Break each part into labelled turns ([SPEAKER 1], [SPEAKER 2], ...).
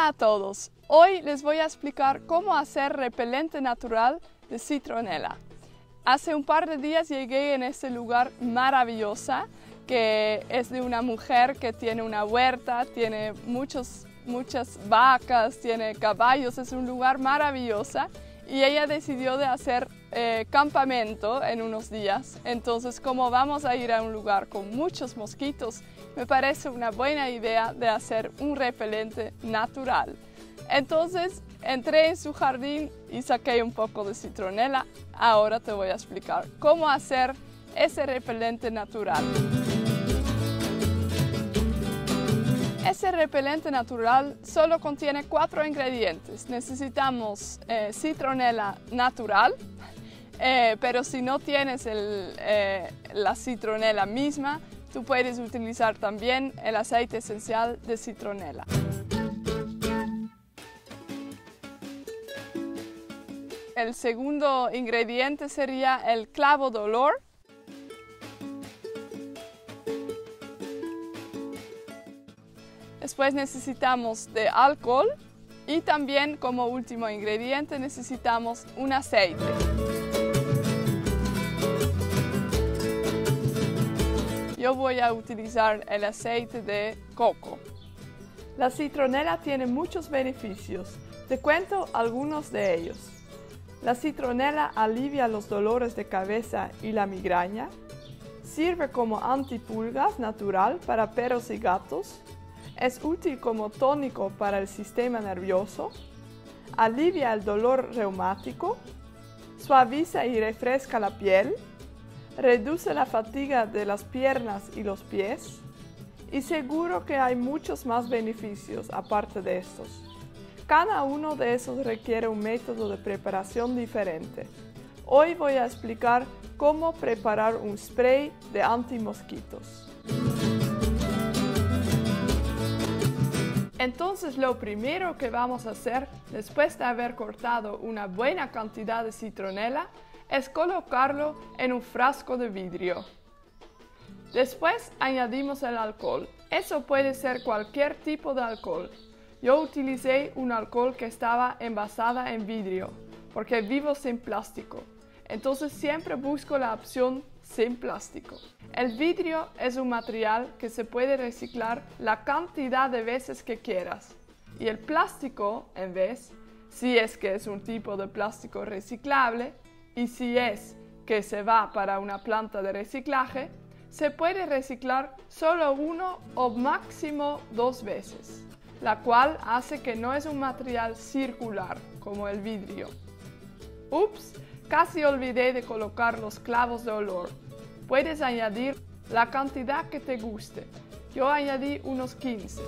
[SPEAKER 1] Hola a todos, hoy les voy a explicar cómo hacer repelente natural de citronela. Hace un par de días llegué en este lugar maravilloso que es de una mujer que tiene una huerta, tiene muchas vacas, tiene caballos, es un lugar maravilloso y ella decidió de hacer campamento en unos días. Entonces, como vamos a ir a un lugar con muchos mosquitos, me parece una buena idea de hacer un repelente natural. Entonces, entré en su jardín y saqué un poco de citronela. Ahora te voy a explicar cómo hacer ese repelente natural. Ese repelente natural solo contiene 4 ingredientes. Necesitamos citronela natural, pero si no tienes la citronela misma, tú puedes utilizar también el aceite esencial de citronela. El segundo ingrediente sería el clavo de olor. Después necesitamos de alcohol y también como último ingrediente necesitamos un aceite. Yo voy a utilizar el aceite de coco. La citronela tiene muchos beneficios. Te cuento algunos de ellos. La citronela alivia los dolores de cabeza y la migraña. Sirve como antipulgas natural para perros y gatos. Es útil como tónico para el sistema nervioso. Alivia el dolor reumático. Suaviza y refresca la piel. Reduce la fatiga de las piernas y los pies. Y seguro que hay muchos más beneficios aparte de estos. Cada uno de esos requiere un método de preparación diferente. Hoy voy a explicar cómo preparar un spray de antimosquitos. Entonces lo primero que vamos a hacer después de haber cortado una buena cantidad de citronela es colocarlo en un frasco de vidrio. Después añadimos el alcohol. Eso puede ser cualquier tipo de alcohol. Yo utilicé un alcohol que estaba envasada en vidrio porque vivo sin plástico. Entonces siempre busco la opción sin plástico. El vidrio es un material que se puede reciclar la cantidad de veces que quieras. Y el plástico, en vez, si es que es un tipo de plástico reciclable y si es que se va para una planta de reciclaje, se puede reciclar solo 1 o máximo 2 veces, la cual hace que no es un material circular como el vidrio. Ups, casi olvidé de colocar los clavos de olor. Puedes añadir la cantidad que te guste. Yo añadí unos 15.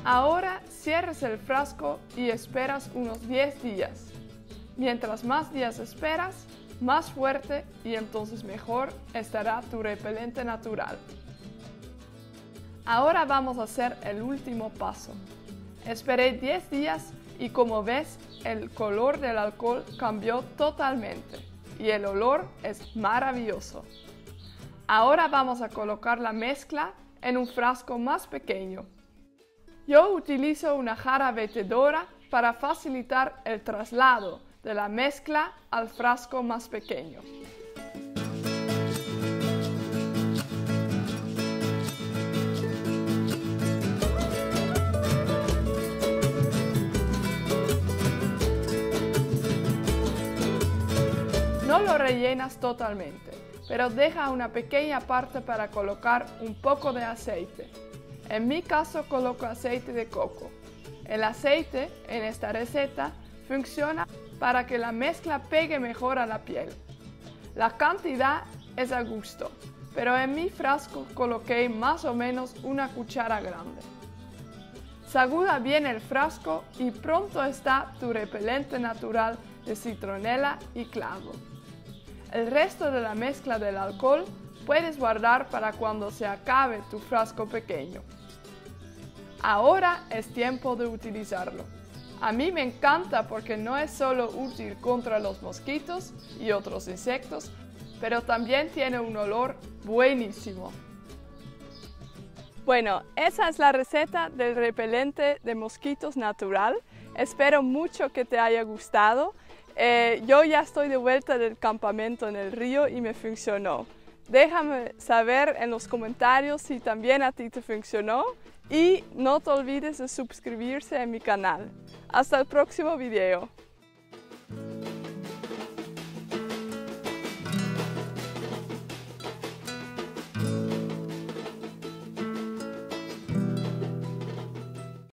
[SPEAKER 1] Ahora cierres el frasco y esperas unos 10 días. Mientras más días esperas, más fuerte y entonces mejor estará tu repelente natural. Ahora vamos a hacer el último paso. Esperé 10 días y como ves, el color del alcohol cambió totalmente y el olor es maravilloso. Ahora vamos a colocar la mezcla en un frasco más pequeño. Yo utilizo una jarra vertedora para facilitar el traslado de la mezcla al frasco más pequeño. No lo rellenas totalmente, pero deja una pequeña parte para colocar un poco de aceite. En mi caso coloco aceite de coco. El aceite en esta receta funciona para que la mezcla pegue mejor a la piel. La cantidad es a gusto, pero en mi frasco coloqué más o menos una cuchara grande. Sacuda bien el frasco y pronto está tu repelente natural de citronela y clavo. El resto de la mezcla del alcohol puedes guardar para cuando se acabe tu frasco pequeño. Ahora es tiempo de utilizarlo. A mí me encanta porque no es solo útil contra los mosquitos y otros insectos, pero también tiene un olor buenísimo. Bueno, esa es la receta del repelente de mosquitos natural. Espero mucho que te haya gustado. Yo ya estoy de vuelta del campamento en el río y me funcionó. Déjame saber en los comentarios si también a ti te funcionó y no te olvides de suscribirse a mi canal. Hasta el próximo video.